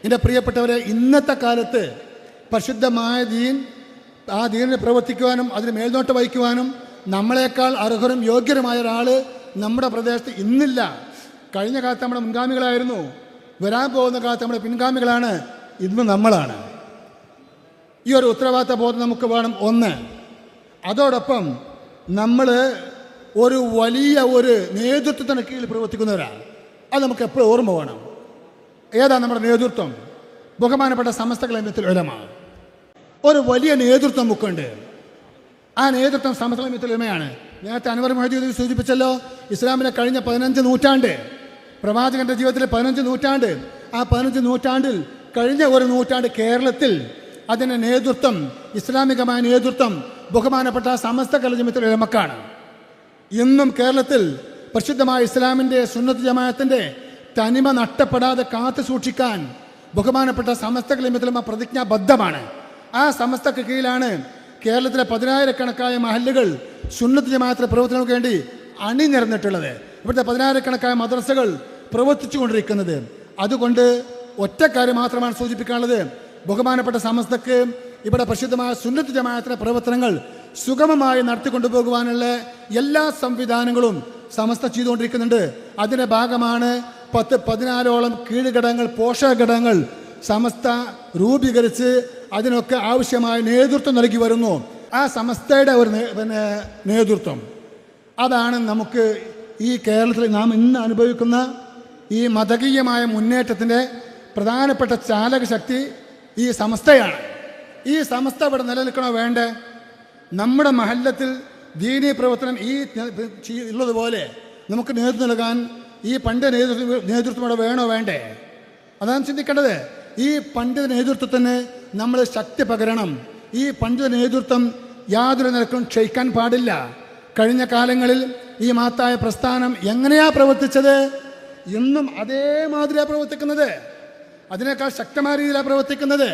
എൻ്റെ പ്രിയപ്പെട്ടവരെ, ഇന്നത്തെ കാലത്ത് പരിശുദ്ധമായ ദീൻ, ആ ദീനിനെ പ്രവർത്തിക്കുവാനും അതിന് മേൽനോട്ട് വഹിക്കുവാനും നമ്മളെക്കാൾ അർഹരും യോഗ്യരുമായ ഒരാൾ നമ്മുടെ പ്രദേശത്ത് ഇന്നില്ല. കഴിഞ്ഞ കാലത്ത് നമ്മുടെ മുൻഗാമികളായിരുന്നു, വരാൻ പോകുന്ന കാലത്ത് നമ്മുടെ പിൻഗാമികളാണ്, ഇന്ന് നമ്മളാണ്. ഈ ഒരു ഉത്തരവാദിത്ത ബോധം നമുക്ക് വേണം. ഒന്ന്, അതോടൊപ്പം നമ്മൾ ഒരു വലിയ ഒരു നേതൃത്വത്തിന് കീഴിൽ പ്രവർത്തിക്കുന്നവരാണ്. അത് നമുക്ക് എപ്പോഴും ഓർമ്മ വേണം. ഏതാ നമ്മുടെ നേതൃത്വം? ബഹുമാനപ്പെട്ട സമസ്ത ഖലീഫത്തുൽ ഉലമ. ഒരു വലിയ നേതൃത്വം നമുക്കുണ്ട്. ആ നേതൃത്വം സമസ്ത ഖലീഫത്തുൽ ഉലമയാണ്. നേരത്തെ അൻവർ മുഹമ്മദ് സൂചിപ്പിച്ചല്ലോ, ഇസ്ലാമിലെ കഴിഞ്ഞ 15 നൂറ്റാണ്ട്, പ്രവാചകന്റെ ജീവിതത്തിലെ 15 നൂറ്റാണ്ട്, ആ 15 നൂറ്റാണ്ടിൽ കഴിഞ്ഞ ഒരു നൂറ്റാണ്ട് കേരളത്തിൽ അതിൻ്റെ നേതൃത്വം, ഇസ്ലാമികമായ നേതൃത്വം ബഹുമാനപ്പെട്ട സമസ്ത ഖലീഫത്തുൽ ഉലമക്കാണ്. ഇന്നും കേരളത്തിൽ പരിശുദ്ധമായ ഇസ്ലാമിൻ്റെ സുന്നത്ത് ജമാഅത്തിൻ്റെ തനിമ നഷ്ടപ്പെടാതെ കാത്തു സൂക്ഷിക്കാൻ ബഹുമാനപ്പെട്ട സമസ്ത ഖലീഫത്തുൽ ഉലമ പ്രതിജ്ഞാബദ്ധമാണ്. ആ സമസ്തക്ക് കീഴിലാണ് കേരളത്തിലെ 10,000-കണക്കായ മഹല്ലുകൾ സുന്നത്ത് ജമാഅത്തിന്റെ പ്രവർത്തനങ്ങൾക്ക് വേണ്ടി അണിനിരന്നിട്ടുള്ളത്. ഇവിടുത്തെ 10,000-കണക്കായ മദ്രസകൾ പ്രവർത്തിച്ചു കൊണ്ടിരിക്കുന്നത്. അതുകൊണ്ട് ഒറ്റക്കാര്യം മാത്രമാണ് സൂചിപ്പിക്കാനുള്ളത്. ബഹുമാനപ്പെട്ട സമസ്തക്ക് ഇവിടെ പരിശുദ്ധമായ സുന്നത്ത് ജമാഅത്തിന്റെ പ്രവർത്തനങ്ങൾ സുഗമമായി നടത്തിക്കൊണ്ടുപോകുവാനുള്ള എല്ലാ സംവിധാനങ്ങളും സമസ്ത ചെയ്തുകൊണ്ടിരിക്കുന്നുണ്ട്. അതിൻ്റെ ഭാഗമാണ് 10-14ഓളം കീഴ്ഘടകങ്ങൾ, പോഷക ഘടകങ്ങൾ സമസ്ത രൂപീകരിച്ച് അതിനൊക്കെ ആവശ്യമായ നേതൃത്വം നൽകി വരുന്നു. ആ സമസ്തയുടെ ഒരു നേതൃത്വം അതാണ് നമുക്ക് ഈ കേരളത്തിൽ നാം ഇന്ന് അനുഭവിക്കുന്ന ഈ മതകീയമായ മുന്നേറ്റത്തിൻ്റെ പ്രധാനപ്പെട്ട ചാലക ശക്തി ഈ സമസ്തയാണ്. ഈ സമസ്ത ഇവിടെ നിലനിൽക്കണോ വേണ്ടേ? നമ്മുടെ മഹല്ലത്തിൽ ദീനീ പ്രവർത്തനം ഈ ഉള്ളതുപോലെ നമുക്ക് നേതൃത്വം നൽകാൻ ഈ പണ്ഡിത നേതൃത്വം ഇവിടെ വേണോ വേണ്ടേ? അതാണ് ചിന്തിക്കേണ്ടത്. ഈ പണ്ഡിത നേതൃത്വത്തിന് നമ്മൾ ശക്തി പകരണം. ഈ പണ്ഡിത നേതൃത്വം യാതൊരു നിലക്കും ക്ഷയിക്കാൻ പാടില്ല. കഴിഞ്ഞ കാലങ്ങളിൽ ഈ മഹത്തായ പ്രസ്ഥാനം എങ്ങനെയാ പ്രവർത്തിച്ചത്, ഇന്നും അതേമാതിരിയാണ് പ്രവർത്തിക്കുന്നത്. അതിനേക്കാൾ ശക്തമായ രീതിയിലാണ് പ്രവർത്തിക്കുന്നത്.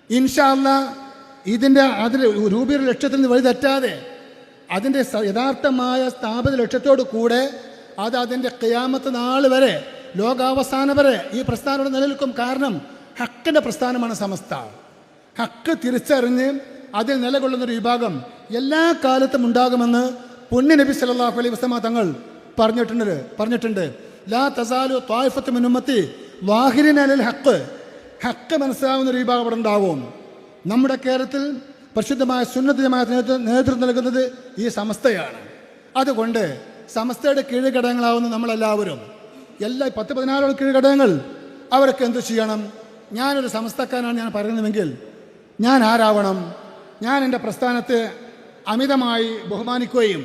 ഇൻഷാ അല്ലാഹ് അതിൻ്റെ രൂപീകരണ ലക്ഷ്യത്തിൽ നിന്ന് വഴി തെറ്റാതെ അതിൻ്റെ യഥാർത്ഥമായ സ്ഥാപിത ലക്ഷ്യത്തോടു കൂടെ അത് അതിൻ്റെ ഖിയാമത്ത് നാൾ വരെ, ലോകാവസാനം വരെ ഈ പ്രസ്ഥാനം നിലനിൽക്കും. കാരണം ഹക്കിൻ്റെ പ്രസ്ഥാനമാണ് സമസ്ത. ഹക്ക് തിരിച്ചറിഞ്ഞ് അതിൽ നിലകൊള്ളുന്നൊരു വിഭാഗം എല്ലാ കാലത്തും ഉണ്ടാകുമെന്ന് പുണ്യ നബി സല്ലല്ലാഹു അലൈഹി വസല്ലം തങ്ങൾ പറഞ്ഞിട്ടുണ്ട്. ലാ തസാലു ത്വായിഫത്തു മിൻ ഉമ്മത്തി വാഹിരിന അലൽ ഹക്ക്. ഹക്ക് മനസ്സിലാവുന്ന ഒരു വിഭാഗം അവിടെ ഉണ്ടാവും. നമ്മുടെ കേരളത്തിൽ പരിശുദ്ധമായ സുന്നത്ത് ജമാഅത്തിന് നേതൃത്വം നൽകുന്നത് ഈ സമസ്തയാണ്. അതുകൊണ്ട് സമസ്തയുടെ കീഴ്ഘടകങ്ങളാവുന്ന നമ്മളെല്ലാവരും, എല്ലാ 10-14 കീഴ്ഘടകങ്ങൾ, അവരൊക്കെ എന്തു ചെയ്യണം? ഞാനൊരു സമസ്തക്കാരനാണ് ഞാൻ പറയുന്നതെങ്കിൽ ഞാൻ ആരാവണം? ഞാൻ എൻ്റെ പ്രസ്ഥാനത്തെ അമിതമായി ബഹുമാനിക്കുകയും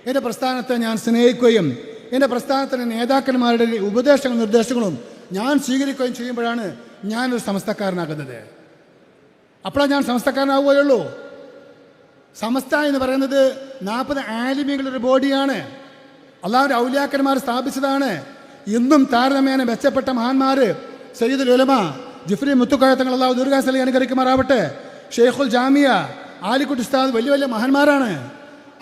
എൻ്റെ പ്രസ്ഥാനത്തെ ഞാൻ സ്നേഹിക്കുകയും എൻ്റെ പ്രസ്ഥാനത്തിൻ്റെ നേതാക്കന്മാരുടെ ഉപദേശങ്ങളും നിർദ്ദേശങ്ങളും ഞാൻ സ്വീകരിക്കുകയും ചെയ്യുമ്പോഴാണ് ഞാനൊരു സമസ്തക്കാരനാകുന്നത്. അപ്പോഴാണ് ഞാൻ സമസ്തക്കാരനാവുകയുള്ളൂ. സമസ്ത എന്ന് പറയുന്നത് 40 ആലിമീങ്ങളുടെ ബോഡിയാണ്. അള്ളാഹുവിൻ്റെ ഔലിയാക്കന്മാർ സ്ഥാപിച്ചതാണ്. ഇന്നും താരതമ്യേന മെച്ചപ്പെട്ട മഹാന്മാർ സയ്യിദുൽ ഉലമ ജിഫ്രി മുത്തുക്കോയത്തങ്ങൾ അള്ളാഹു ദീർഘായുസ്സ് അനുഗ്രഹിക്കുമാറാവട്ടെ, ഷെയ്ഖുൽ ജാമിയ, ആലിക്കുട്ടി ഉസ്താദ് വലിയ വലിയ മഹാന്മാരാണ്.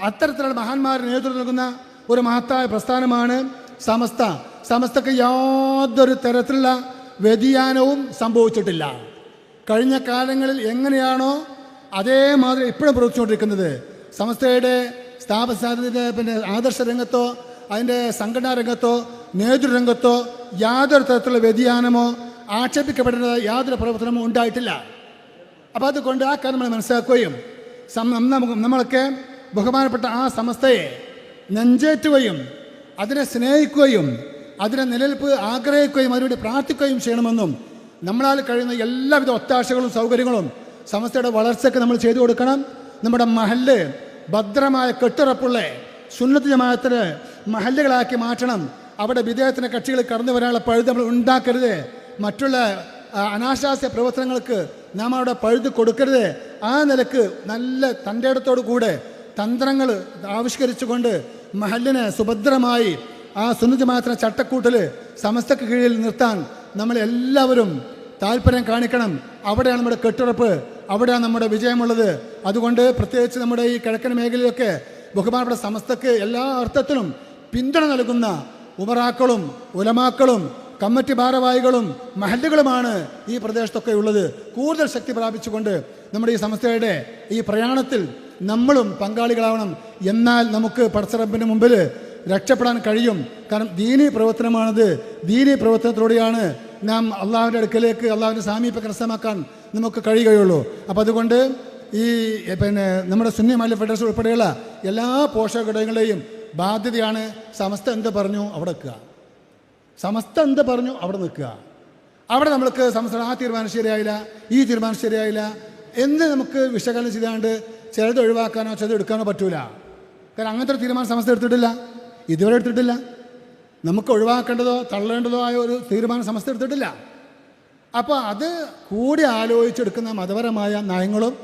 അത്തരത്തിലുള്ള മഹാന്മാർ നേതൃത്വം നൽകുന്ന ഒരു മഹത്തായ പ്രസ്ഥാനമാണ് സമസ്ത. സമസ്തക്ക് യാതൊരു തരത്തിലുള്ള വ്യതിയാനവും സംഭവിച്ചിട്ടില്ല. കഴിഞ്ഞ കാലങ്ങളിൽ എങ്ങനെയാണോ അതേമാതിരി ഇപ്പോഴും പ്രവർത്തിച്ചുകൊണ്ടിരിക്കുന്നത്. സമസ്തയുടെ സ്ഥാപന ആദർശ രംഗത്തോ അതിൻ്റെ സംഘടനാ രംഗത്തോ നേതൃരംഗത്തോ യാതൊരു തരത്തിലുള്ള വ്യതിയാനമോ ആക്ഷേപിക്കപ്പെടുന്ന യാതൊരു പ്രവർത്തനമോ ഉണ്ടായിട്ടില്ല. അപ്പോൾ അതുകൊണ്ട് ആ കാര്യം നമ്മൾ മനസ്സിലാക്കുകയും നമ്മളൊക്കെ ബഹുമാനപ്പെട്ട ആ സമസ്തയെ നെഞ്ചേറ്റുകയും അതിനെ സ്നേഹിക്കുകയും അതിനെ നിലനിൽപ്പ് ആഗ്രഹിക്കുകയും അതിനുവേണ്ടി പ്രാർത്ഥിക്കുകയും ചെയ്യണമെന്നും നമ്മളാൽ കഴിയുന്ന എല്ലാവിധ ഒത്താശകളും സൗകര്യങ്ങളും സമസ്തയുടെ വളർച്ചയ്ക്ക് നമ്മൾ ചെയ്തു കൊടുക്കണം. നമ്മുടെ മഹല്ല് ഭദ്രമായ കെട്ടുറപ്പുള്ള സുന്നത്ത് ജമാഅത്തിന് മഹല്ലുകളാക്കി മാറ്റണം. അവിടെ വിദേഹത്തിൻ്റെ കക്ഷികൾ കടന്നു വരാനുള്ള പഴുത് നമ്മൾ ഉണ്ടാക്കരുത്. മറ്റുള്ള അനാശാസ്യ പ്രവർത്തനങ്ങൾക്ക് നാം അവിടെ പഴുത് കൊടുക്കരുത്. ആ നിലക്ക് നല്ല തൻ്റെ ഇടത്തോടു കൂടെ തന്ത്രങ്ങൾ ആവിഷ്കരിച്ചുകൊണ്ട് മഹല്ലിനെ സുഭദ്രമായി ആ സുന്നത്ത് ജമാഅത്തിൻ്റെ ചട്ടക്കൂട്ടിൽ സമസ്തക്ക് കീഴിൽ നിർത്താൻ നമ്മളെല്ലാവരും താല്പര്യം കാണിക്കണം. അവിടെയാണ് നമ്മുടെ കെട്ടുറപ്പ്, അവിടെയാണ് നമ്മുടെ വിജയമുള്ളത്. അതുകൊണ്ട് പ്രത്യേകിച്ച് നമ്മുടെ ഈ കിഴക്കൻ മേഖലയിലൊക്കെ ബഹുമാനപ്പെട്ട സമസ്തക്ക് എല്ലാ അർത്ഥത്തിലും പിന്തുണ നൽകുന്ന ഉമറാക്കളും ഉലമാക്കളും കമ്മിറ്റി ഭാരവാഹികളും മഹല്ലുകളുമാണ് ഈ പ്രദേശത്തൊക്കെ ഉള്ളത്. കൂടുതൽ ശക്തി പ്രാപിച്ചുകൊണ്ട് നമ്മുടെ ഈ സംസ്ഥയുടെ ഈ പ്രയാണത്തിൽ നമ്മളും പങ്കാളികളാവണം. എന്നാൽ നമുക്ക് പടച്ചറബിന് മുമ്പിൽ രക്ഷപ്പെടാൻ കഴിയും. കാരണം ദീനീ പ്രവർത്തനമാണത്. ദീനീ പ്രവർത്തനത്തിലൂടെയാണ് നാം അള്ളാഹുവിൻ്റെ അടുക്കലേക്ക് അള്ളാഹുവിൻ്റെ സാമീപ്യം കരസ്ഥമാക്കാൻ നമുക്ക് കഴിയുകയുള്ളൂ. അപ്പോൾ അതുകൊണ്ട് ഈ നമ്മുടെ സുന്നി മഹല്ല് ഫെഡറേഷൻ ഉൾപ്പെടെയുള്ള എല്ലാ പോഷക ഘടകങ്ങളുടെയും ബാധ്യതയാണ് സമസ്ത എന്ത് പറഞ്ഞു അവിടെ നിൽക്കുക. സമസ്ത എന്ത് പറഞ്ഞു അവിടെ നിൽക്കുക. അവിടെ നമ്മൾക്ക് സമസ്ത ആ തീരുമാനം ശരിയായില്ല, ഈ തീരുമാനം ശരിയായില്ല എന്ന് നമുക്ക് വിശകലനം ചെയ്താണ്ട് ചിലത് ഒഴിവാക്കാനോ ചിലത് എടുക്കാനോ പറ്റൂല. കാരണം അങ്ങനത്തെ ഒരു തീരുമാനം സമസ്ത എടുത്തിട്ടില്ല, ഇതുവരെ എടുത്തിട്ടില്ല. നമുക്ക് ഒഴിവാക്കേണ്ടതോ തള്ളേണ്ടതോ ആയ ഒരു തീരുമാനം സമസ്ത എടുത്തിട്ടില്ല. അപ്പോൾ അത് കൂടി ആലോചിച്ചെടുക്കുന്ന മതപരമായ നയങ്ങളും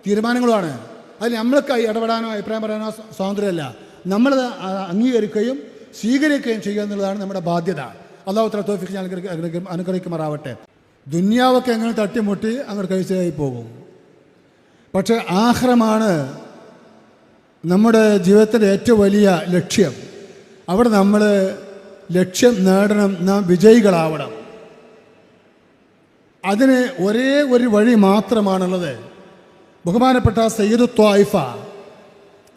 തീരുമാനങ്ങളുമാണ്. അതിൽ നമ്മൾക്ക് ഇടപെടാനോ അഭിപ്രായം പറയാനോ സ്വാതന്ത്ര്യമല്ല. നമ്മളത് അംഗീകരിക്കുകയും സ്വീകരിക്കുകയും ചെയ്യുക എന്നുള്ളതാണ് നമ്മുടെ ബാധ്യത. അല്ലാഹു തആല തൗഫീഖ് അനുഗ്രഹിക്കുമാറാവട്ടെ. ദുനിയാവൊക്കെ എങ്ങനെ തട്ടിമുട്ടി അങ്ങോട്ട് കഴിച്ചായി പോകും. പക്ഷേ ആഖിറമാണ് നമ്മുടെ ജീവിതത്തിൻ്റെ ഏറ്റവും വലിയ ലക്ഷ്യം. അവിടെ നമ്മൾ ലക്ഷ്യം നേടണം, നാം വിജയികളാവണം. അതിന് ഒരേ ഒരു വഴി മാത്രമാണുള്ളത്. ബഹുമാനപ്പെട്ട സയ്യിദു ത്വായിഫ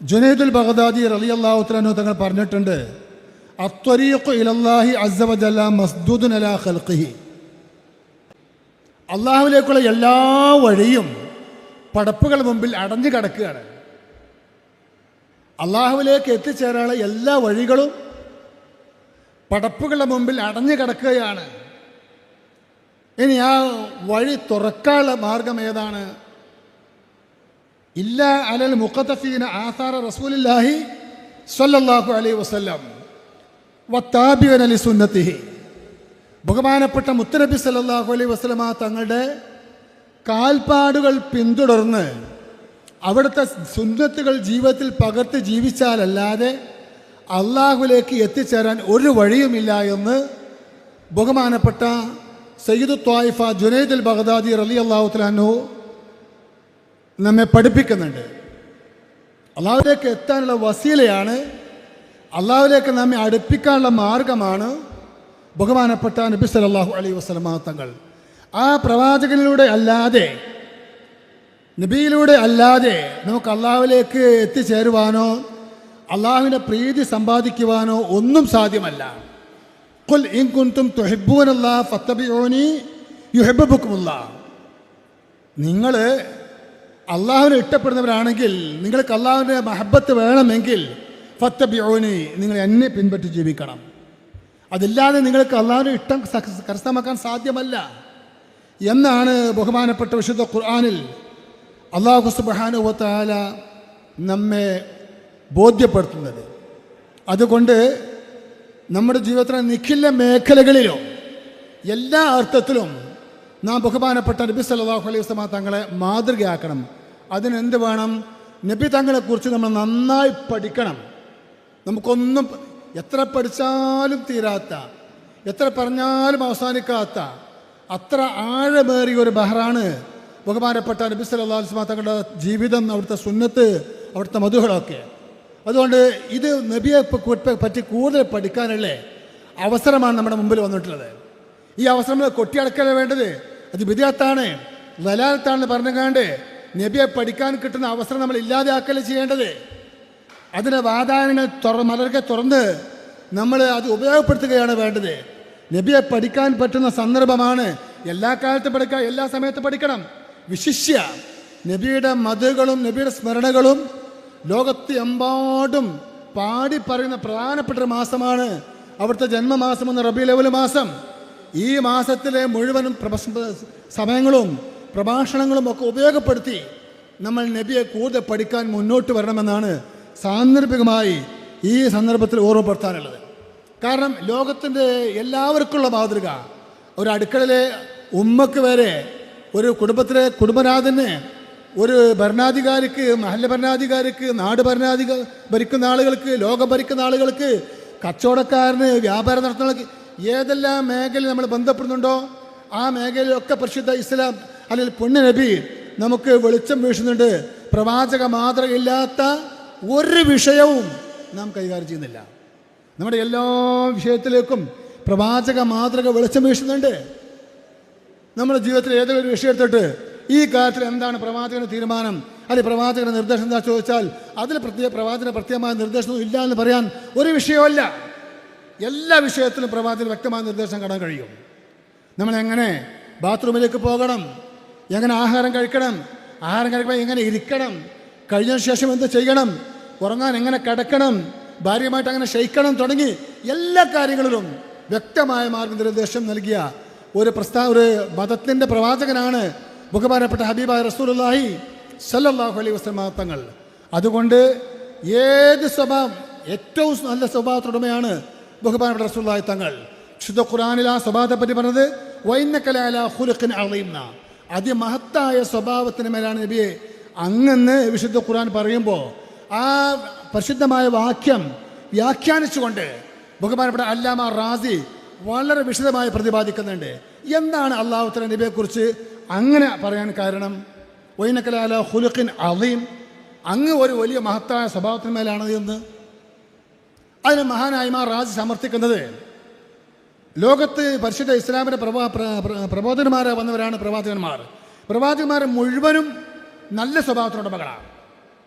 ജുനൈദുൽ ബഗ്ദാദി റളിയല്ലാഹു തആല തങ്ങൾ പറഞ്ഞിട്ടുണ്ട്, അത്വരീഖു ഇലല്ലാഹി അസ്സ വജല്ല മസ്ദൂദുൻ അലാ ഖൽഖിഹി. അള്ളാഹുവിലേക്കുള്ള എല്ലാ വഴിയും പടപ്പുകൾ മുമ്പിൽ അടഞ്ഞു കിടക്കുകയാണ്. അള്ളാഹുവിലേക്ക് എത്തിച്ചേരാനുള്ള എല്ലാ വഴികളും പടപ്പുകളുടെ മുമ്പിൽ അടഞ്ഞു കിടക്കുകയാണ്. ഇനി ആ വഴി തുറക്കാനുള്ള മാർഗം ഏതാണ്? ഇല്ല അലൽ മുഖത്തഫീന ആസാറ റസൂലുള്ളാഹി സ്വല്ലല്ലാഹു അലൈഹി വസല്ലം വത്താബിഅന ലിസുന്നതിഹി. ബഹുമാനപ്പെട്ട മുത്തുനബി സല്ലല്ലാഹു അലൈഹി വസല്ലമ തങ്ങളുടെ കാൽപ്പാടുകൾ പിന്തുടർന്ന് അവിടുത്തെ സുന്നത്തുകൾ ജീവിതത്തിൽ പകർത്തി ജീവിച്ചാലല്ലാതെ അള്ളാഹുവിലേക്ക് എത്തിച്ചേരാൻ ഒരു വഴിയുമില്ല എന്ന് ബഹുമാനപ്പെട്ട സയ്യിദു ത്വായിഫ ജുനൈദുൽ ബഗ്ദാദി റളിയല്ലാഹു തആല അൻഹു നമ്മെ പഠിപ്പിക്കുന്നുണ്ട്. അള്ളാഹുവിലേക്ക് എത്താനുള്ള വസീലയാണ്, അള്ളാഹുവിലേക്ക് നമ്മെ അടുപ്പിക്കാനുള്ള മാർഗമാണ് ബഹുമാനപ്പെട്ട നബി സല്ലല്ലാഹു അലൈഹി വസല്ലമ തങ്ങൾ. ആ പ്രവാചകനിലൂടെ അല്ലാതെ, നബിയിലൂടെ അല്ലാതെ നമുക്ക് അള്ളാഹുവിലേക്ക് എത്തിച്ചേരുവാനോ അള്ളാഹുവിൻ്റെ പ്രീതി സമ്പാദിക്കുവാനോ ഒന്നും സാധ്യമല്ല. ഖുൽ ഇൻ കുൻതും തുഹിബ്ബൂനല്ലാഹ ഫത്തബിഊനി യുഹിബ്ബുക്കുമുല്ലാഹ്. നിങ്ങൾ അള്ളാഹുവിനെ ഇഷ്ടപ്പെടുന്നവരാണെങ്കിൽ, നിങ്ങൾക്ക് അള്ളാഹുവിൻ്റെ മഹബത്ത് വേണമെങ്കിൽ ഫത്തബിഊനി, നിങ്ങൾ എന്നെ പിൻപറ്റി ജീവിക്കണം. അതില്ലാതെ നിങ്ങൾക്ക് അള്ളാഹുവിനെ ഇഷ്ടം കരസ്ഥമാക്കാൻ സാധ്യമല്ല എന്നാണ് ബഹുമാനപ്പെട്ട വിശുദ്ധ ഖുർആനിൽ അല്ലാഹു സുബ്ഹാനഹു വ തആല നമ്മെ ബോധ്യപ്പെടുത്തുന്നത്. അതുകൊണ്ട് നമ്മുടെ ജീവിതത്തിലെ നിഖില മേഖലകളിലും എല്ലാ അർത്ഥത്തിലും നാം ബഹുമാനപ്പെട്ട നബി സല്ലല്ലാഹു അലൈഹി വസല്ലം തങ്ങളെ മാതൃകയാക്കണം. അതിനെന്ത് വേണം? നബി തങ്ങളെക്കുറിച്ച് നമ്മൾ നന്നായി പഠിക്കണം. നമുക്കൊന്നും എത്ര പഠിച്ചാലും തീരാത്ത, എത്ര പറഞ്ഞാലും അവസാനിക്കാത്ത അത്ര ആഴമേറിയ ഒരു ബഹറാണ് ബഹുമാനപ്പെട്ട നബി സല്ലല്ലാഹു അലൈഹി വസല്ലം തങ്ങളുടെ ജീവിതം, അവിടുത്തെ സുന്നത്ത്, അവിടുത്തെ മധുഹകളൊക്കെ. അതുകൊണ്ട് ഇത് നബിയെ പറ്റി കൂടുതൽ പഠിക്കാനുള്ള അവസരമാണ് നമ്മുടെ മുമ്പിൽ വന്നിട്ടുള്ളത്. ഈ അവസരം കൊട്ടിയടക്കല വേണ്ടത്. അത് ബിദ്അത്താണ്, ദലാലത്താണെന്ന് പറഞ്ഞുകൊണ്ട് നബിയെ പഠിക്കാൻ കിട്ടുന്ന അവസരം നമ്മൾ ഇല്ലാതെയാക്കല് ചെയ്യേണ്ടത്. അതിൻ്റെ വാതായനങ്ങൾ മലർക്കെ തുറന്ന് നമ്മൾ അത് ഉപയോഗപ്പെടുത്തുകയാണ് വേണ്ടത്. നബിയെ പഠിക്കാൻ പറ്റുന്ന സന്ദർഭമാണ്. എല്ലാ കാലത്തും പഠിക്കാം, എല്ലാ സമയത്തും പഠിക്കണം. വിശിഷ്യ നബിയുടെ മതകളും നബിയുടെ സ്മരണകളും ലോകത്ത് എമ്പാടും പാടി പറയുന്ന പ്രധാനപ്പെട്ട ഒരു മാസമാണ് അവിടുത്തെ ജന്മമാസം എന്ന റബീഉൽ അവ്വൽ മാസം. ഈ മാസത്തിലെ മുഴുവനും സമയങ്ങളും പ്രഭാഷണങ്ങളും ഒക്കെ ഉപയോഗപ്പെടുത്തി നമ്മൾ നബിയെ കൂടുതൽ പഠിക്കാൻ മുന്നോട്ട് വരണമെന്നാണ് സാന്ദർഭികമായി ഈ സന്ദർഭത്തിൽ ഓർമ്മപ്പെടുത്താനുള്ളത്. കാരണം ലോകത്തിൻ്റെ എല്ലാവർക്കുള്ള മാതൃക, ഒരു അടുക്കളയിലെ ഉമ്മക്ക് വരെ, ഒരു കുടുംബത്തിലെ കുടുംബനാഥന്, ഒരു ഭരണാധികാരിക്ക്, മഹല്ല ഭരണാധികാരിക്ക്, നാട് ഭരിക്കുന്ന ആളുകൾക്ക്, ലോകം ഭരിക്കുന്ന ആളുകൾക്ക്, കച്ചവടക്കാരന്, വ്യാപാരം നടത്തുന്നവർക്ക്, ഏതെല്ലാം മേഖലയിൽ നമ്മൾ ബന്ധപ്പെടുന്നുണ്ടോ ആ മേഖലയിലൊക്കെ പരിശുദ്ധ ഇസ്ലാം അല്ലെങ്കിൽ പുണ്യ നബി നമുക്ക് വെളിച്ചം വീശുന്നുണ്ട്. പ്രവാചക മാതൃകയില്ലാത്ത ഒരു വിഷയവും നാം കൈകാര്യം ചെയ്യുന്നില്ല. നമ്മുടെ എല്ലാ വിഷയത്തിലേക്കും പ്രവാചക മാതൃക വെളിച്ചം വീശുന്നുണ്ട്. നമ്മുടെ ജീവിതത്തിൽ ഏതെങ്കിലും ഒരു വിഷയം എടുത്തിട്ട് ഈ കാര്യത്തിൽ എന്താണ് പ്രവാചകന്റെ തീരുമാനം, അല്ലെങ്കിൽ പ്രവാചകന്റെ നിർദ്ദേശം എന്താ ചോദിച്ചാൽ അതിൽ പ്രവാചകന് പ്രത്യേകമായ നിർദ്ദേശമൊന്നും ഇല്ല എന്ന് പറയാൻ ഒരു വിഷയമല്ല. എല്ലാ വിഷയത്തിലും പ്രവാചകന് വ്യക്തമായ നിർദ്ദേശം കാണാൻ കഴിയും. നമ്മളെങ്ങനെ ബാത്റൂമിലേക്ക് പോകണം, എങ്ങനെ ആഹാരം കഴിക്കണം, ആഹാരം കഴിക്കുമ്പോൾ എങ്ങനെ ഇരിക്കണം, കഴിഞ്ഞതിന് ശേഷം എന്ത് ചെയ്യണം, ഉറങ്ങാൻ എങ്ങനെ കിടക്കണം, ഭാര്യയുമായിട്ട് അങ്ങനെ ക്ഷയിക്കണം തുടങ്ങി എല്ലാ കാര്യങ്ങളിലും വ്യക്തമായ മാർഗനിർദ്ദേശം നൽകിയ ഒരു മതത്തിൻ്റെ പ്രവാചകനാണ് ബഹുമാനപ്പെട്ട ഹബീബായ റസൂലുള്ളാഹി സ്വല്ലല്ലാഹു അലൈഹി വസല്ലം തങ്ങൾ. അതുകൊണ്ട് ഏത് സ്വഭാവം ഏറ്റവും നല്ല സ്വഭാവത്തിനുടമയാണ് ബഹുമാനപ്പെട്ട റസൂലുള്ളാഹി തങ്ങൾ. വിശുദ്ധ ഖുർആനിൽ ആ സ്വഭാവത്തെ പറ്റി പറഞ്ഞത് വഇന്നക ലഅലാ ഖുലുഖിൻ അളീം, അതിമഹത്തായ സ്വഭാവത്തിന് മേലാണ് നബിയെ അങ്ങെന്ന് വിശുദ്ധ ഖുർആൻ പറയുമ്പോൾ ആ പരിശുദ്ധമായ വാക്യം വ്യാഖ്യാനിച്ചുകൊണ്ട് ബഹുമാനപ്പെട്ട അല്ലാമ റാസി വളരെ വിശദമായി പ്രതിപാദിക്കുന്നുണ്ട്. എന്താണ് അല്ലാഹു തആല നബിയെക്കുറിച്ച് അങ്ങനെ പറയാൻ കാരണം? വഇന്നക ലഅലാ ഖുലുഖിൻ അളീം, അങ്ങ് ഒരു വലിയ മഹത്തായ സ്വഭാവത്തിന് മേലാണ് എന്ന്. അതിന് മഹാനായ ഇമാം റാസി സമർത്ഥിക്കുന്നത് ലോകത്ത് പരിശുദ്ധ ഇസ്ലാമിൻ്റെ പ്രബോധനന്മാരെ വന്നവരാണ് പ്രവാചകന്മാർ. പ്രവാചകന്മാർ മുഴുവനും നല്ല സ്വഭാവത്തിനുടമകളാണ്.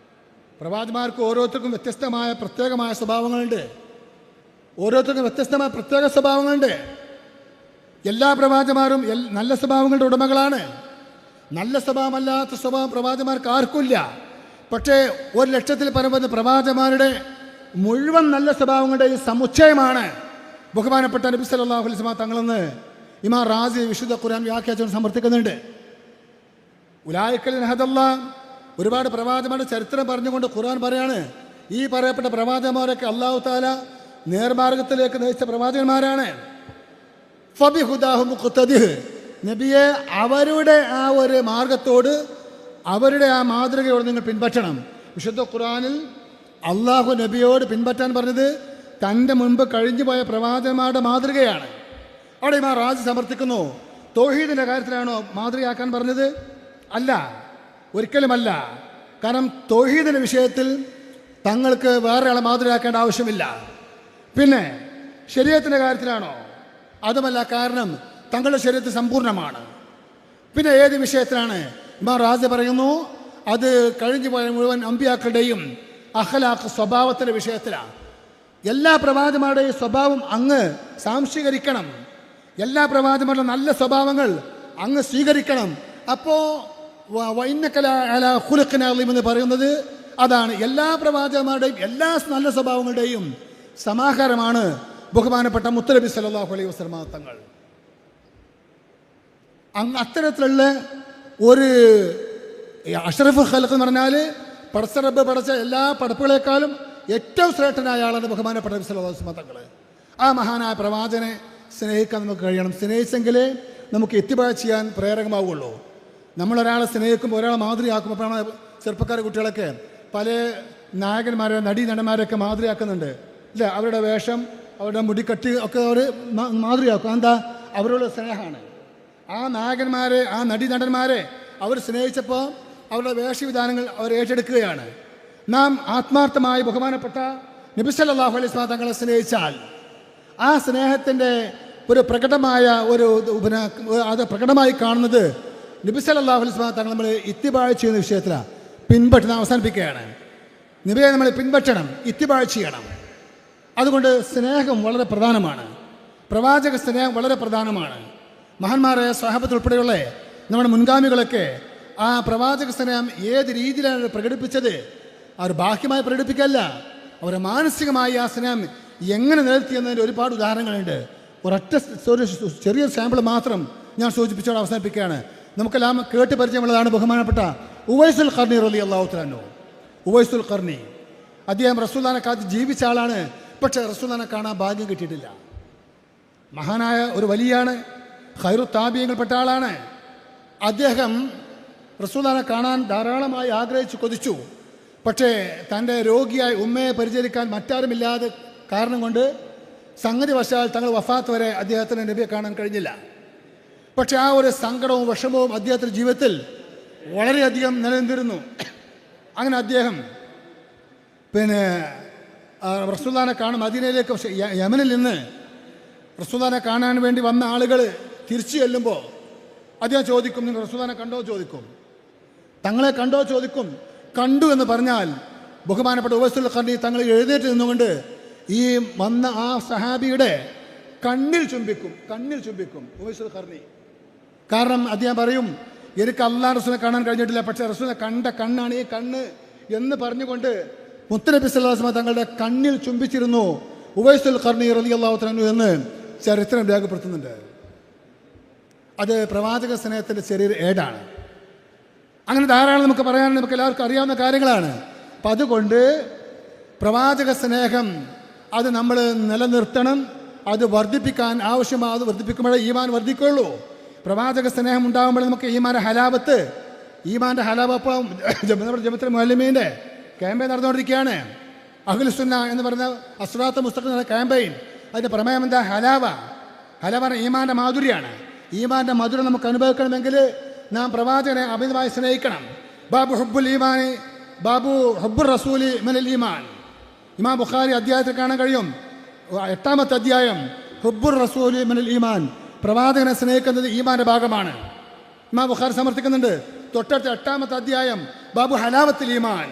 പ്രവാചകന്മാർക്ക് ഓരോരുത്തർക്കും വ്യത്യസ്തമായ പ്രത്യേകമായ സ്വഭാവങ്ങളുണ്ട്. ഓരോരുത്തർക്കും വ്യത്യസ്തമായ പ്രത്യേക സ്വഭാവങ്ങളുണ്ട്. എല്ലാ പ്രവാചകന്മാരും നല്ല സ്വഭാവങ്ങളുടെ ഉടമകളാണ്. നല്ല സ്വഭാവമല്ലാത്ത സ്വഭാവം പ്രവാചകന്മാർക്ക് ആർക്കില്ല. പക്ഷേ 1,00,000-ൽ പരം പ്രവാചകന്മാരുടെ മുഴുവൻ നല്ല സ്വഭാവങ്ങളുടെയും സമുച്ചയമാണ് ബഹുമാനപ്പെട്ട നബി സല്ലല്ലാഹു അലൈഹി വസല്ലം തങ്ങളെന്ന് ഇമാം റാസി വിശുദ്ധ ഖുർആൻ വ്യാഖ്യാനിച്ചുകൊണ്ട് സമർത്ഥിക്കുന്നുണ്ട്. ഉലായിക്കൽ നഹദല്ലാഹ്, ഒരുപാട് പ്രവാചകന്മാരുടെ ചരിത്രം പറഞ്ഞുകൊണ്ട് ഖുർആൻ പറയാണ് ഈ പറയപ്പെട്ട പ്രവാചകന്മാരൊക്കെ അല്ലാഹു തആല നേർമാർഗത്തിലേക്ക് നയിച്ച പ്രവാചകന്മാരാണ്. ഫബിഹുദാഹു മുഖ്തദിഹ്, നബിയെ അവരുടെ ആ ഒരു മാർഗത്തോട്, അവരുടെ ആ മാതൃകയോട് നിങ്ങൾ പിൻപറ്റണം. വിശുദ്ധ ഖുർആനിൽ അള്ളാഹു നബിയോട് പിൻപറ്റാൻ പറഞ്ഞത് തൻ്റെ മുൻപ് കഴിഞ്ഞു പോയ പ്രവാചകന്മാരുടെ മാതൃകയാണ്. അവിടെ ഇമാം റാസി സമർത്ഥിക്കുന്നു, തൗഹീദിൻ്റെ കാര്യത്തിലാണോ മാതൃകയാക്കാൻ പറഞ്ഞത്? അല്ല, ഒരിക്കലുമല്ല. കാരണം തൗഹീദിൻ്റെ വിഷയത്തിൽ തങ്ങൾക്ക് വേറെ ആളെ മാതൃകയാക്കേണ്ട ആവശ്യമില്ല. പിന്നെ ശരീഅത്തിൻ്റെ കാര്യത്തിലാണോ? അതുമല്ല, കാരണം തങ്ങളുടെ ശരീഅത്ത് സമ്പൂർണ്ണമാണ്. പിന്നെ ഏത് വിഷയത്തിലാണ്? ഇമാം റാസി പറയുന്നു അത് കഴിഞ്ഞു പോയ മുഴുവൻ അമ്പിയാക്കളുടെയും അഖ്ലാഖ് സ്വഭാവത്തിൻ്റെ വിഷയത്തിലാണ്. എല്ലാ പ്രവാചകന്മാരുടെയും സ്വഭാവം അങ്ങ് സാംശീകരിക്കണം. എല്ലാ പ്രവാചകന്മാരുടെ നല്ല സ്വഭാവങ്ങൾ അങ്ങ് സ്വീകരിക്കണം. അപ്പോൾ വഇന്നക ലഅലാ ഖുലുഖിൻ അളീം എന്ന് പറയുന്നത് അതാണ്. എല്ലാ പ്രവാചകന്മാരുടെയും എല്ലാ നല്ല സ്വഭാവങ്ങളുടെയും സമാഹാരമാണ് ബഹുമാനപ്പെട്ട മുത്തനബി സല്ലല്ലാഹു അലൈഹി വസല്ലം തങ്ങൾ. അത്തരത്തിലുള്ള ഒരു അഷ്റഫ് ഖൽഖ് എന്ന് പറഞ്ഞാൽ പടച്ചറബ് പടച്ച എല്ലാ പടപ്പുകളെക്കാളും ഏറ്റവും ശ്രേഷ്ഠനായ ആളാണ് ബഹുമാനപ്പെട്ട നബി സല്ലല്ലാഹു അലൈഹി വസല്ലം തങ്ങൾ. ആ മഹാനായ പ്രവാചകനെ സ്നേഹിക്കാൻ നമുക്ക് കഴിയണം. സ്നേഹിച്ചെങ്കിലേ നമുക്ക് ഇത്തിബാ ചെയ്യാൻ പ്രേരകമാവുള്ളൂ. നമ്മളൊരാളെ സ്നേഹിക്കുമ്പോൾ, ഒരാളെ മാതൃകയാക്കുമ്പോഴാണ് ചെറുപ്പക്കാരെ കുട്ടികളൊക്കെ പല നായകന്മാരെ നടന്മാരെയൊക്കെ മാതൃകയാക്കുന്നുണ്ട് ഇല്ലേ? അവരുടെ വേഷം, അവരുടെ മുടിക്കട്ടി ഒക്കെ അവർ മാതൃകയാക്കും. എന്താ? അവരോട് സ്നേഹമാണ്. ആ നായകന്മാരെ, ആ നടന്മാരെ അവർ സ്നേഹിച്ചപ്പോൾ അവരുടെ വേഷവിധാനങ്ങൾ അവർ ഏറ്റെടുക്കുകയാണ്. നാം ആത്മാർത്ഥമായി ബഹുമാനപ്പെട്ട നബി സല്ലല്ലാഹു അലൈഹി വസല്ലം തങ്ങളെ സ്നേഹിച്ചാൽ ആ സ്നേഹത്തിൻ്റെ ഒരു പ്രകടമായ അത് പ്രകടമായി കാണുന്നത് നബി സല്ലല്ലാഹു അലൈഹി വസല്ലം തങ്ങൾ നമ്മൾ ഇത്തിബാ ചെയ്യുന്ന വിഷയത്തിലാണ്. പിൻപറ്റുന്ന അവസാനിപ്പിക്കുകയാണ്. നബിയെ നമ്മൾ പിൻപറ്റണം, ഇത്തിബാ ചെയ്യണം. അതുകൊണ്ട് സ്നേഹം വളരെ പ്രധാനമാണ്. പ്രവാചക സ്നേഹം വളരെ പ്രധാനമാണ്. മഹാന്മാരായ സ്വഹാബത്ത് ഉൾപ്പെടെയുള്ള നമ്മുടെ മുൻഗാമികളൊക്കെ ആ പ്രവാചക സ്നേഹം ഏത് രീതിയിലാണ് പ്രകടിപ്പിച്ചത്? അവർ ബാഹ്യമായി പ്രകടിപ്പിക്കല്ല, അവരെ മാനസികമായി ആ സ്നേഹം എങ്ങനെ നിലനിർത്തിയെന്നതിൻ്റെ ഒരുപാട് ഉദാഹരണങ്ങളുണ്ട്. ഒരൊറ്റ ഒരു ചെറിയ സാമ്പിൾ മാത്രം ഞാൻ സൂചിപ്പിച്ചോടെ അവസാനിപ്പിക്കുകയാണ്. നമുക്കെല്ലാം കേട്ട് പരിചയമുള്ളതാണ് ബഹുമാനപ്പെട്ട ഉവൈസുൽ ഖർനി റളിയല്ലാഹു തആല അൻഹു. ഉവൈസുൽ ഖർനി അദ്ദേഹം റസൂലുള്ളാഹിനെ കാത്ത് ജീവിച്ച ആളാണ്. പക്ഷേ റസൂലുള്ളാഹിനെ കാണാൻ ഭാഗ്യം കിട്ടിയിട്ടില്ല. മഹാനായ ഒരു വലിയാണ്, ഖൈറു താബിഈങ്ങളിൽപ്പെട്ട ആളാണ്. അദ്ദേഹം റസൂലുള്ളാഹിനെ കാണാൻ ധാരാളമായി ആഗ്രഹിച്ചു, കൊതിച്ചു. പക്ഷേ തൻ്റെ രോഗിയായി ഉമ്മയെ പരിചരിക്കാൻ മറ്റാരുമില്ലാതെ കാരണം കൊണ്ട് സംഗതി വശാൽ തങ്ങൾ വഫാത്ത് വരെ അദ്ദേഹത്തിന് നബിയെ കാണാൻ കഴിഞ്ഞില്ല. പക്ഷെ ആ ഒരു സങ്കടവും വിഷമവും അദ്ദേഹത്തിൻ്റെ ജീവിതത്തിൽ വളരെയധികം നിലനിന്നിരുന്നു. അങ്ങനെ അദ്ദേഹം റസൂലുള്ളാഹിനെ കാണാൻ മദീനയിലേക്ക്, യമനിൽ നിന്ന് റസൂലുള്ളാഹിനെ കാണാൻ വേണ്ടി വന്ന ആളുകൾ തിരിച്ചു ചെല്ലുമ്പോൾ അദ്ദേഹം ചോദിക്കും, നിങ്ങൾ റസൂലുള്ളാഹിനെ കണ്ടോ ചോദിക്കും, തങ്ങളെ കണ്ടോ ചോദിക്കും. കണ്ടു എന്ന് പറഞ്ഞാൽ ബഹുമാനപ്പെട്ട ഉവൈസുൽ ഖർനി തങ്ങൾ എഴുന്നേറ്റ് നിന്നുകൊണ്ട് ഈ വന്ന ആ സഹാബിയുടെ കണ്ണിൽ ചുംബിക്കും ഉവൈസുൽ ഖർനി. കാരണം അദ്ദേഹം പറയും, എനിക്ക് അല്ലാഹു റസൂലിനെ കാണാൻ കഴിഞ്ഞിട്ടില്ല, പക്ഷേ റസൂലിനെ കണ്ട കണ്ണാണ് ഈ കണ്ണ് എന്ന് പറഞ്ഞുകൊണ്ട് മുത്തനബി സല്ലല്ലാഹു അലൈഹി വസല്ലം തങ്ങളുടെ കണ്ണിൽ ചുംബിച്ചിരുന്നു ഉവൈസുൽ ഖർനി റളിയല്ലാഹു തആല അൻഹു എന്ന് ചരിത്രം രേഖപ്പെടുത്തുന്നുണ്ട്. അത് പ്രവാചക സ്നേഹത്തിൻ്റെ ചെറിയൊരു ഏടാണ്. അങ്ങനെ ധാരാളം നമുക്ക് പറയാൻ, നമുക്ക് എല്ലാവർക്കും അറിയാവുന്ന കാര്യങ്ങളാണ്. അപ്പം അതുകൊണ്ട് പ്രവാചക സ്നേഹം അത് നമ്മൾ നിലനിർത്തണം, അത് വർദ്ധിപ്പിക്കാൻ ആവശ്യമാണ്. അത് വർദ്ധിപ്പിക്കുമ്പോഴേ ഈമാൻ വർദ്ധിക്കുകയുള്ളൂ. പ്രവാചക സ്നേഹം ഉണ്ടാകുമ്പോൾ നമുക്ക് ഈമാൻ്റെ ഹലാവത്ത് ഇപ്പോൾ നമ്മുടെ ജമിഅത്തുൽ മുഅല്ലിമീൻ്റെ ക്യാമ്പയിൻ നടന്നുകൊണ്ടിരിക്കുകയാണ്. അഹ്ലുസ് സുന്ന എന്ന് പറയുന്ന അസ്റാത്ത് മുസ്തഖീം എന്ന ക്യാമ്പയിൻ, അതിൻ്റെ പ്രമേയം എന്താ? ഹലാവ ഈമാൻ്റെ മാധുര്യാണ്. ഈമാൻ്റെ മധുരം നമുക്ക് അനുഭവിക്കണമെങ്കിൽ നാം പ്രവാചകനെ അമിതമായി സ്നേഹിക്കണം. ബാബു ഹുബ്ബുർ റസൂലി മിനൽ ഈമാൻ. ഇമാം ബുഖാരി അധ്യായത്തിൽ കാണാൻ കഴിയും, 8-ാമത്തെ അധ്യായം, ഹുബ്ബുർ റസൂലി മിനൽ ഈമാൻ. പ്രവാചകനെ സ്നേഹിക്കുന്നത് ഈമാൻ്റെ ഭാഗമാണ്. ഇമാം ബുഖാരി സമർത്ഥിക്കുന്നുണ്ട്. തൊട്ടടുത്ത 8-ാമത്തെ അധ്യായം, ബാബു ഹലാവത്തിൽ ഈമാൻ,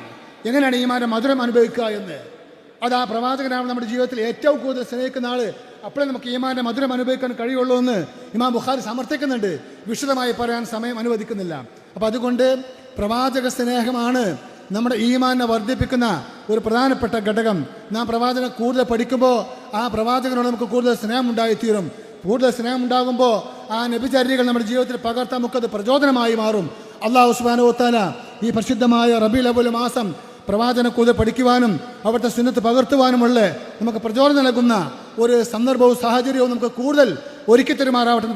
എങ്ങനെയാണ് ഈമാൻ്റെ മധുരം അനുഭവിക്കുക എന്ന്. അത് ആ പ്രവാചകനാണ് നമ്മുടെ ജീവിതത്തിൽ ഏറ്റവും കൂടുതൽ സ്നേഹിക്കുന്ന ആൾ. അപ്പോഴേ നമുക്ക് ഈമാൻ്റെ മധുരം അനുഭവിക്കാൻ കഴിയുള്ളൂ എന്ന് ഇമാം ബുഖാരി സമർത്ഥിക്കുന്നുണ്ട്. വിശദമായി പറയാൻ സമയം അനുവദിക്കുന്നില്ല. അപ്പം അതുകൊണ്ട് പ്രവാചക സ്നേഹമാണ് നമ്മുടെ ഈമാനെ വർദ്ധിപ്പിക്കുന്ന ഒരു പ്രധാനപ്പെട്ട ഘടകം. നാം പ്രവാചകനെ കൂടുതൽ പഠിക്കുമ്പോൾ ആ പ്രവാചകനോട് നമുക്ക് കൂടുതൽ സ്നേഹം ഉണ്ടായിത്തീരും. കൂടുതൽ സ്നേഹം ഉണ്ടാകുമ്പോൾ ആ നബിചര്യകൾ നമ്മുടെ ജീവിതത്തിൽ പകർത്താൻ നമുക്കത് പ്രചോദനമായി മാറും. അല്ലാഹു സുബ്ഹാനഹു വ തആല ഈ പരിശുദ്ധമായ റബീഉൽ അവ്വൽ മാസം പ്രവാചകനെ കൂടുതൽ പഠിക്കുവാനും അവിടുത്തെ സുന്നത്ത് പകർത്തുവാനുമുള്ള നമുക്ക് പ്രചോദനം നൽകുന്ന ഒരു സന്ദർഭവും സാഹചര്യവും നമുക്ക് കൂടുതൽ ഒരുക്കി തരുമാറാവട്ടെ.